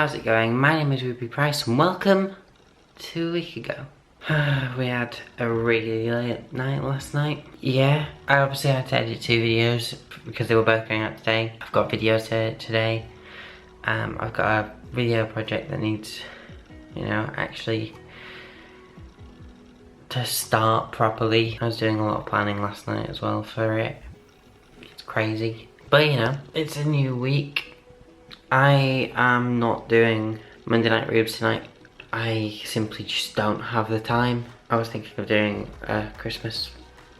how's it going? My name is Ruby Price and welcome to a week ago. We had a really late night last night. Yeah, I obviously had to edit 2 videos because they were both going out today. I've got videos to edit today. I've got a video project that needs, actually to start properly. I was doing a lot of planning last night as well for it. It's crazy. But it's a new week. I am not doing Monday Night Ruubez tonight. I simply just don't have the time. I was thinking of doing a Christmas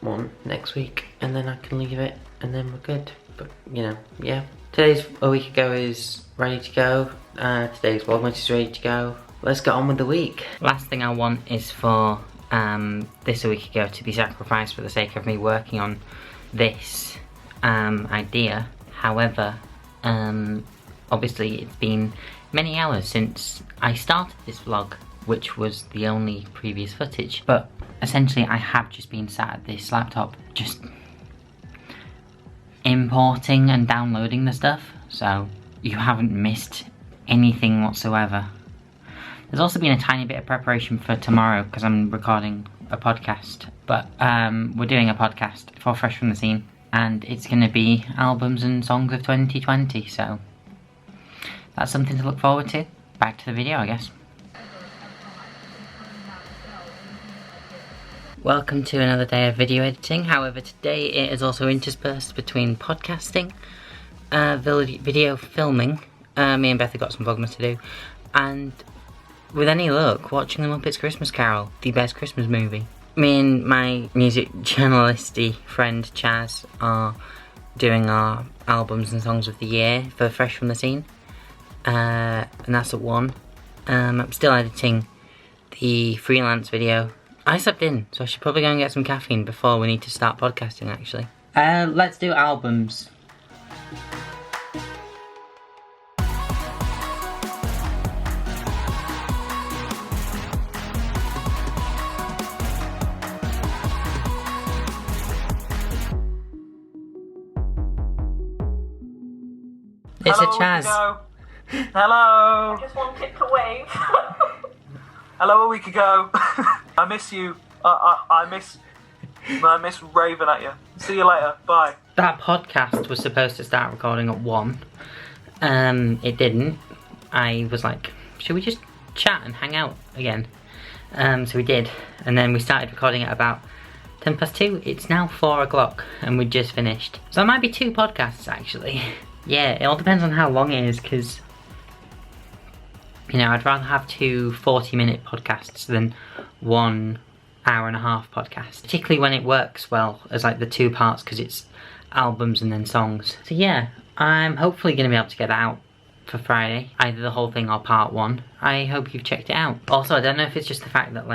one next week and then I can leave it and then we're good. But yeah. Today's a week ago is ready to go. Today's Vlogmas is ready to go. Let's get on with the week. Last thing I want is for this a week ago to be sacrificed for the sake of me working on this idea. However, obviously it's been many hours since I started this vlog, which was the only previous footage. But essentially I have just been sat at this laptop just importing and downloading the stuff, so you haven't missed anything whatsoever. There's also been a tiny bit of preparation for tomorrow because I'm recording a podcast, but we're doing a podcast for Fresh from the Scene and it's going to be albums and songs of 2020, so that's something to look forward to. Back to the video, I guess. Welcome to another day of video editing. However, today it is also interspersed between podcasting, video filming. Me and Beth have got some Vlogmas to do, and with any luck, watching The Muppets Christmas Carol, the best Christmas movie. Me and my music journalisty friend Chaz are doing our albums and songs of the year for Fresh from the Scene. And that's at 1. I'm still editing the freelance video. I slept in, so I should probably go and get some caffeine before we need to start podcasting actually. Let's do albums. It's a Chaz. Hello! I just wanted to wave. Hello, a week ago. I miss you. I miss raving at you. See you later. Bye. That podcast was supposed to start recording at 1. It didn't. I was like, should we just chat and hang out again? So we did. And then we started recording at about 2:10. It's now 4 o'clock and we just finished. So it might be 2 podcasts actually. Yeah, it all depends on how long it is, because I'd rather have 2 40-minute podcasts than 1 hour-and-a-half podcast, particularly when it works well as like the 2 parts, because it's albums and then songs. So yeah, I'm hopefully going to be able to get that out for Friday, either the whole thing or part 1. I hope you've checked it out. Also, I don't know if it's just the fact that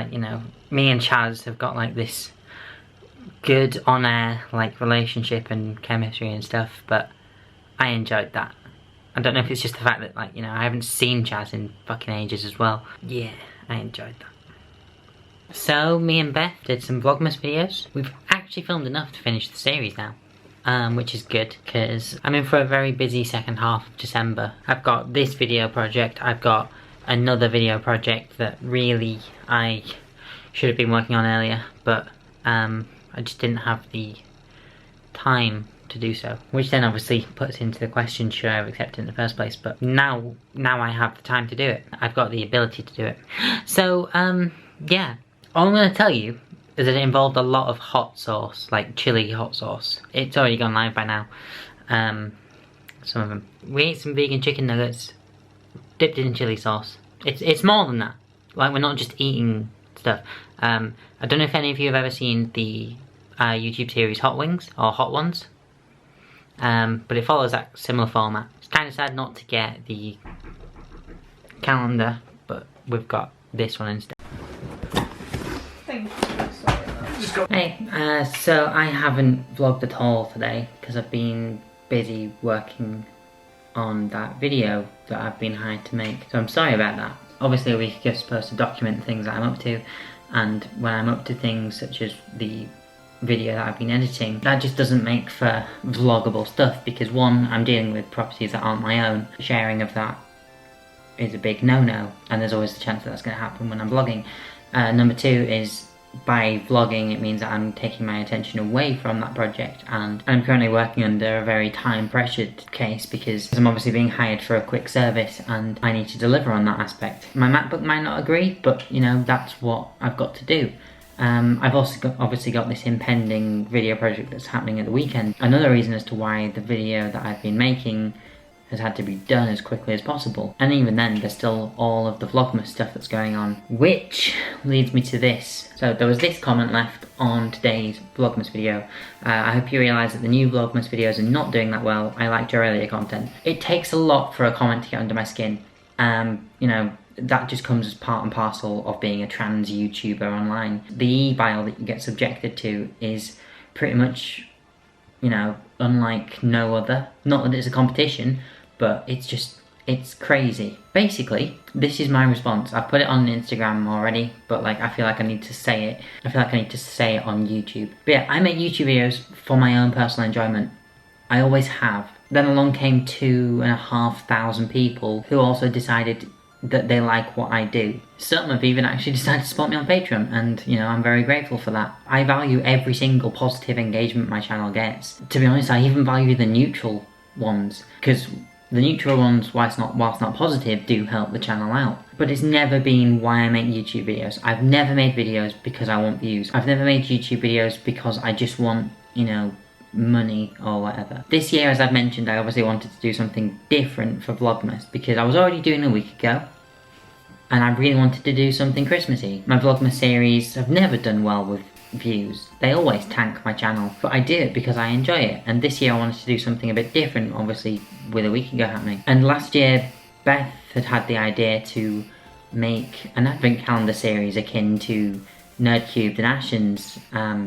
me and Chaz have got like this good on-air relationship and chemistry and stuff, but I enjoyed that. I don't know if it's just the fact that I haven't seen Chaz in fucking ages as well. Yeah, I enjoyed that. So me and Beth did some Vlogmas videos. We've actually filmed enough to finish the series now, which is good because I'm in for a very busy second half of December. I've got this video project, I've got another video project that really I should have been working on earlier, but I just didn't have the time to do so, which then obviously puts into the question, should I have accepted in the first place? But now I have the time to do it. I've got the ability to do it. So yeah, all I'm going to tell you is that it involved a lot of hot sauce, like chili hot sauce. It's already gone live by now, some of them. We ate some vegan chicken nuggets dipped in chili sauce. It's more than that. We're not just eating stuff. I don't know if any of you have ever seen the YouTube series Hot Wings or Hot Ones. But it follows that similar format. It's kind of sad not to get the calendar, but we've got this one instead. Thank you. Sorry. Hey, so I haven't vlogged at all today because I've been busy working on that video that I've been hired to make. So I'm sorry about that. Obviously a week ago I was supposed to document the things that I'm up to, and when I'm up to things such as the video that I've been editing, that just doesn't make for vloggable stuff because 1, I'm dealing with properties that aren't my own. Sharing of that is a big no-no, and there's always the chance that that's going to happen when I'm vlogging. Number 2 is, by vlogging, it means that I'm taking my attention away from that project, and I'm currently working under a very time-pressured case because I'm obviously being hired for a quick service and I need to deliver on that aspect. My MacBook might not agree, but you know, that's what I've got to do. I've also obviously got this impending video project that's happening at the weekend. Another reason as to why the video that I've been making has had to be done as quickly as possible. And even then, there's still all of the Vlogmas stuff that's going on. Which leads me to this. So there was this comment left on today's Vlogmas video. I hope you realise that the new Vlogmas videos are not doing that well. I liked your earlier content. It takes a lot for a comment to get under my skin. You know, that just comes as part and parcel of being a trans YouTuber online. The e-bile that you get subjected to is pretty much, you know, unlike no other. Not that it's a competition, but it's crazy. Basically, this is my response. I've put it on Instagram already, but like, I feel like I need to say it. I feel like I need to say it on YouTube. But yeah, I make YouTube videos for my own personal enjoyment. I always have. Then along came 2,500 people who also decided that they like what I do. Some have even actually decided to support me on Patreon, and you know, I'm very grateful for that. I value every single positive engagement my channel gets. To be honest, I even value the neutral ones, because the neutral ones, whilst not positive, do help the channel out. But it's never been why I make YouTube videos. I've never made videos because I want views. I've never made YouTube videos because I just want, you know, money or whatever. This year, as I've mentioned, I obviously wanted to do something different for Vlogmas because I was already doing a week ago, and I really wanted to do something Christmassy. My Vlogmas series have never done well with views. They always tank my channel, but I do it because I enjoy it, and this year I wanted to do something a bit different, obviously with a week ago happening. And last year, Beth had the idea to make an advent calendar series akin to Nerdcubed and Ashen's,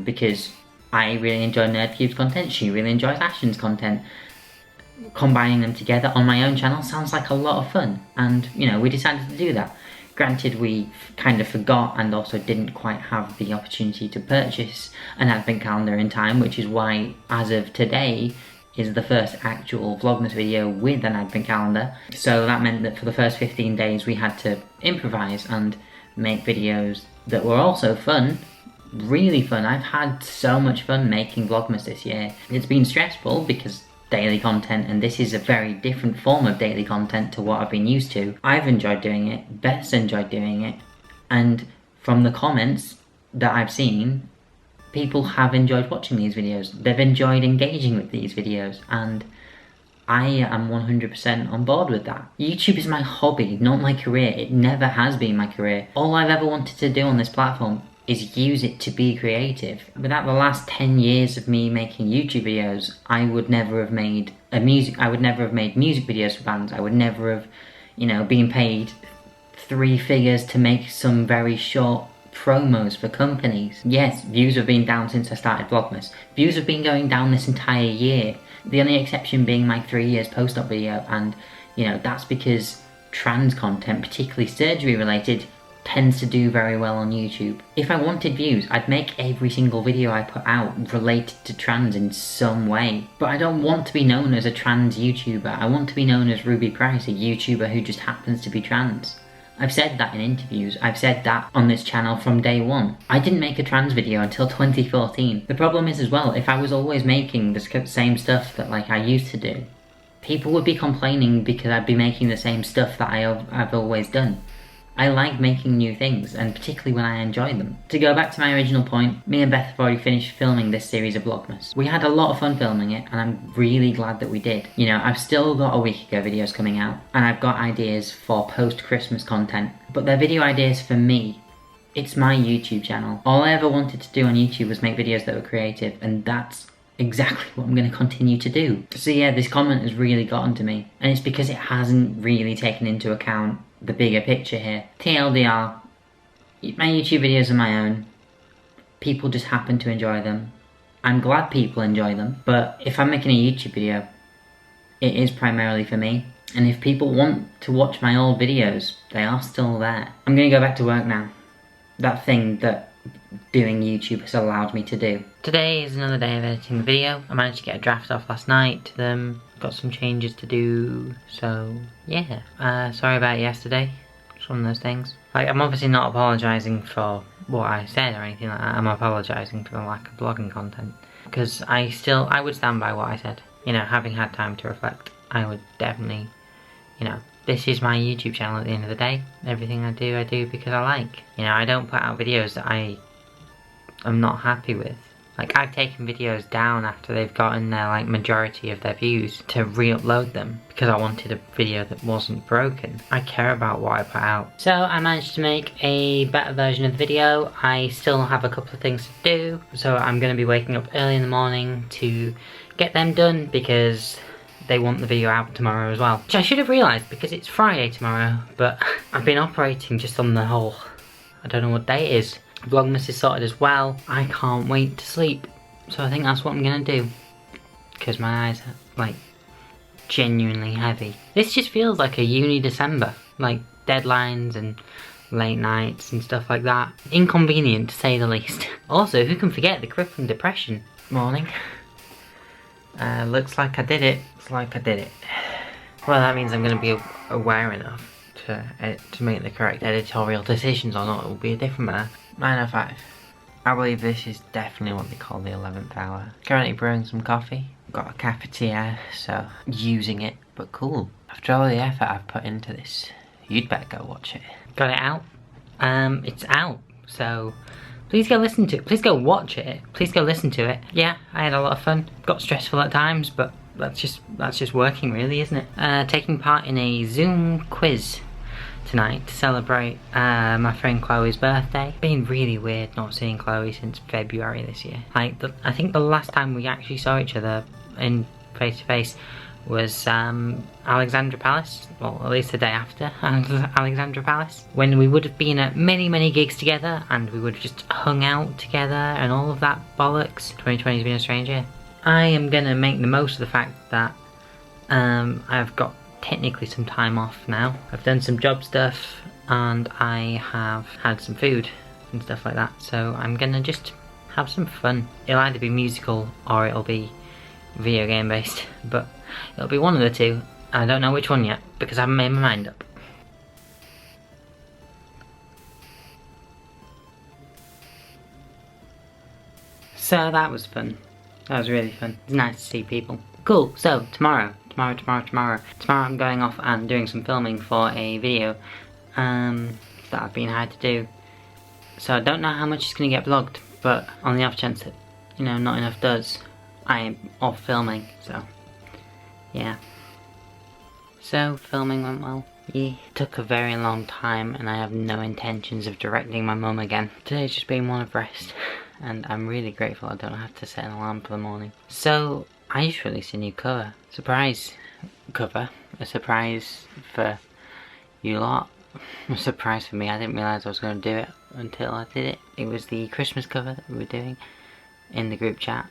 because I really enjoy Nerdcube's content, she really enjoys Ashen's content. Combining them together on my own channel sounds like a lot of fun, and you know, we decided to do that. Granted, we kind of forgot and also didn't quite have the opportunity to purchase an advent calendar in time, which is why, as of today, is the first actual Vlogmas video with an advent calendar. So that meant that for the first 15 days we had to improvise and make videos that were also fun, really fun. I've had so much fun making Vlogmas this year. It's been stressful because daily content, and this is a very different form of daily content to what I've been used to. I've enjoyed doing it, Beth's enjoyed doing it, and from the comments that I've seen, people have enjoyed watching these videos. They've enjoyed engaging with these videos, and I am 100% on board with that. YouTube is my hobby, not my career. It never has been my career. All I've ever wanted to do on this platform is use it to be creative. Without the last 10 years of me making YouTube videos, I would never have made music videos for bands. I would never have, you know, been paid 3 figures to make some very short promos for companies. Yes, views have been down since I started Vlogmas. Views have been going down this entire year. The only exception being my 3 years post-op video, and you know, that's because trans content, particularly surgery related, tends to do very well on YouTube. If I wanted views, I'd make every single video I put out related to trans in some way. But I don't want to be known as a trans YouTuber. I want to be known as Ruby Price, a YouTuber who just happens to be trans. I've said that in interviews. I've said that on this channel from day one. I didn't make a trans video until 2014. The problem is as well, if I was always making the same stuff that like I used to do, people would be complaining because I'd be making the same stuff that I've always done. I like making new things, and particularly when I enjoy them. To go back to my original point, me and Beth have already finished filming this series of Vlogmas. We had a lot of fun filming it, and I'm really glad that we did. You know, I've still got a week ago videos coming out, and I've got ideas for post-Christmas content, but they're video ideas for me. It's my YouTube channel. All I ever wanted to do on YouTube was make videos that were creative, and that's exactly what I'm going to continue to do. So yeah, this comment has really gotten to me, and it's because it hasn't really taken into account the bigger picture here. TLDR, my YouTube videos are my own. People just happen to enjoy them. I'm glad people enjoy them, but if I'm making a YouTube video, it is primarily for me. And if people want to watch my old videos, they are still there. I'm gonna go back to work now. That thing that doing YouTube has allowed me to do. Today is another day of editing the video. I managed to get a draft off last night to them. got some changes to do, so yeah. Sorry about yesterday. It's one of those things. Like, I'm obviously not apologising for what I said or anything like that. I'm apologising for the lack of vlogging content. Because I would stand by what I said. You know, having had time to reflect, I would definitely, you know, this is my YouTube channel at the end of the day. Everything I do because I like. You know, I don't put out videos that I am not happy with. Like, I've taken videos down after they've gotten their, like, majority of their views to re-upload them because I wanted a video that wasn't broken. I care about what I put out. So I managed to make a better version of the video. I still have a couple of things to do, so I'm going to be waking up early in the morning to get them done because they want the video out tomorrow as well. Which I should have realised because it's Friday tomorrow, but I've been operating just on the whole, I don't know what day it is. Vlogmas is sorted as well. I can't wait to sleep. So I think that's what I'm gonna do. Because my eyes are, like, genuinely heavy. This just feels like a uni December. Like, deadlines and late nights and stuff like that. Inconvenient, to say the least. Also, who can forget the crippling depression morning? Looks like I did it. Looks like I did it. Well, that means I'm gonna be aware enough to make the correct editorial decisions, or not, it will be a different matter. 9:05. I believe this is definitely what they call the 11th hour. Currently brewing some coffee. Got a cafetiere, so using it, but cool. After all the effort I've put into this, you'd better go watch it. Got it out? It's out, so please go listen to it. Please go watch it. Please go listen to it. Yeah, I had a lot of fun. Got stressful at times, but that's just working really, isn't it? Taking part in a Zoom quiz tonight to celebrate my friend Chloe's birthday. Been really weird not seeing Chloe since February this year. Like, I think the last time we actually saw each other in face to face was Alexandra Palace, well, at least the day after Alexandra Palace, when we would have been at many gigs together and we would have just hung out together and all of that bollocks. 2020 has been a strange year. I am gonna make the most of the fact that I've got technically some time off now. I've done some job stuff and I have had some food and stuff like that, so I'm gonna just have some fun. It'll either be musical or it'll be video game based, but it'll be one of the two. I don't know which one yet because I haven't made my mind up. So that was fun. That was really fun. It's nice to see people. Cool, so tomorrow I'm going off and doing some filming for a video that I've been hired to do. So I don't know how much is going to get vlogged, but on the off chance that, you know, not enough does, I am off filming, so yeah. So filming went well. Yeah, took a very long time and I have no intentions of directing my mum again. Today's just been one of rest and I'm really grateful I don't have to set an alarm for the morning. So I just released a new cover. Surprise cover. A surprise for you lot. A surprise for me. I didn't realise I was going to do it until I did it. It was the Christmas cover that we were doing in the group chat.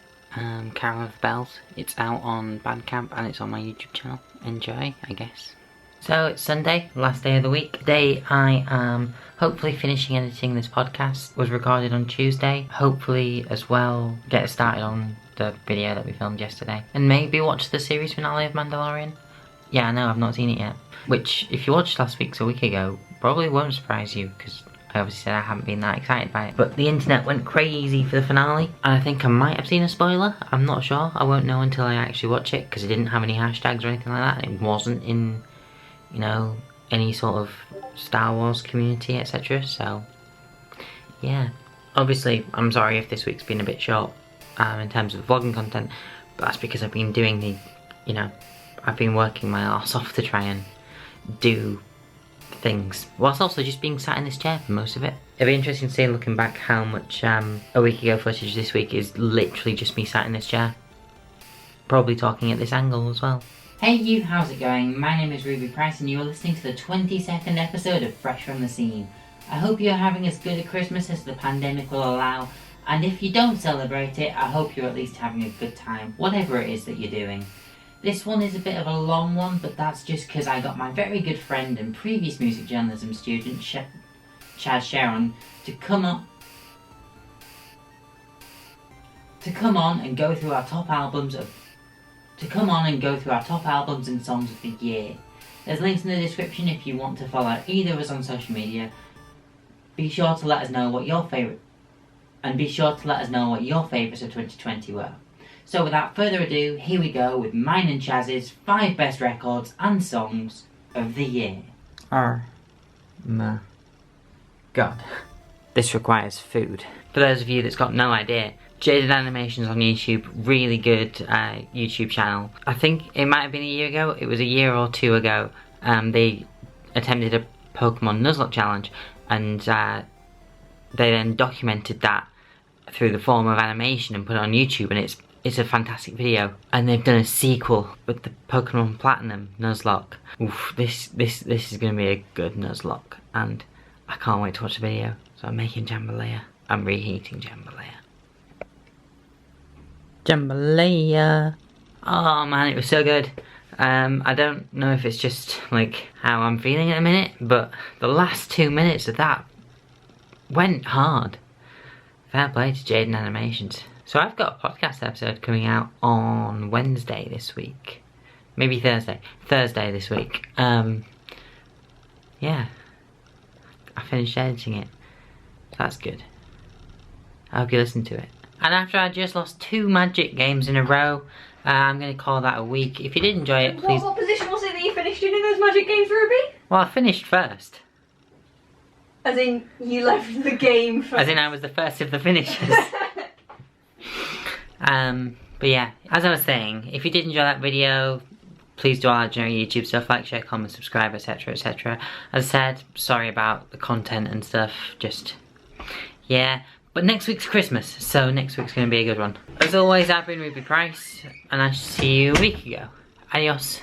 Carol of the Bells. It's out on Bandcamp and it's on my YouTube channel. Enjoy, I guess. So it's Sunday, last day of the week. Today I am hopefully finishing editing this podcast. It was recorded on Tuesday. Hopefully as well get started on the video that we filmed yesterday. And maybe watch the series finale of Mandalorian. Yeah, I know, I've not seen it yet. Which, if you watched last week's a week ago, probably won't surprise you, because I obviously said I haven't been that excited by it. But the internet went crazy for the finale, and I think I might have seen a spoiler. I'm not sure. I won't know until I actually watch it, because it didn't have any hashtags or anything like that. It wasn't in, you know, any sort of Star Wars community, etc. So, yeah. Obviously, I'm sorry if this week's been a bit short in terms of vlogging content, but that's because I've been doing the, you know, I've been working my arse off to try and do things, whilst also just being sat in this chair for most of it. It'll be interesting to see, looking back, how much a week ago footage this week is literally just me sat in this chair. Probably talking at this angle as well. Hey you, how's it going? My name is Ruby Price and you are listening to the 22nd episode of Fresh from the Scene. I hope you're having as good a Christmas as the pandemic will allow, and if you don't celebrate it, I hope you're at least having a good time, whatever it is that you're doing. This one is a bit of a long one, but that's just because I got my very good friend and previous music journalism student, Chaz Sharon, to come on and go through our top albums of to come on and go through our top albums and songs of the year. There's links in the description if you want to follow either of us on social media. Be sure to let us know what your favourites of 2020 were. So without further ado, here we go with mine and Chaz's 5 best records and songs of the year. Oh my god. This requires food. For those of you that's got no idea, Jaded Animations on YouTube, really good YouTube channel. I think it might have been a year ago, it was a year or 2 ago, they attempted a Pokemon Nuzlocke challenge, and they then documented that through the form of animation and put it on YouTube, and it's a fantastic video. And they've done a sequel with the Pokemon Platinum Nuzlocke. Oof, this is going to be a good Nuzlocke, and I can't wait to watch the video. So I'm making jambalaya. I'm reheating jambalaya. Jambalaya. Oh man, it was so good. I don't know if it's just like how I'm feeling at the minute, but the last 2 minutes of that went hard. Fair play to Jaden Animations. So I've got a podcast episode coming out on Wednesday this week. Maybe Thursday. Thursday this week. Yeah. I finished editing it. That's good. I hope you listen to it. And after I just lost 2 Magic games in a row, I'm going to call that a week. If you did enjoy it, please... What position was it that you finished in those Magic games, Ruby? Well, I finished first. As in, you left the game first. As in, I was the first of the finishers. But yeah, as I was saying, if you did enjoy that video, please do all our general YouTube stuff, like, share, comment, subscribe, etc, etc. As I said, sorry about the content and stuff, just, yeah. But next week's Christmas, so next week's going to be a good one. As always, I've been Ruby Price, and I shall see you a week ago. Adios.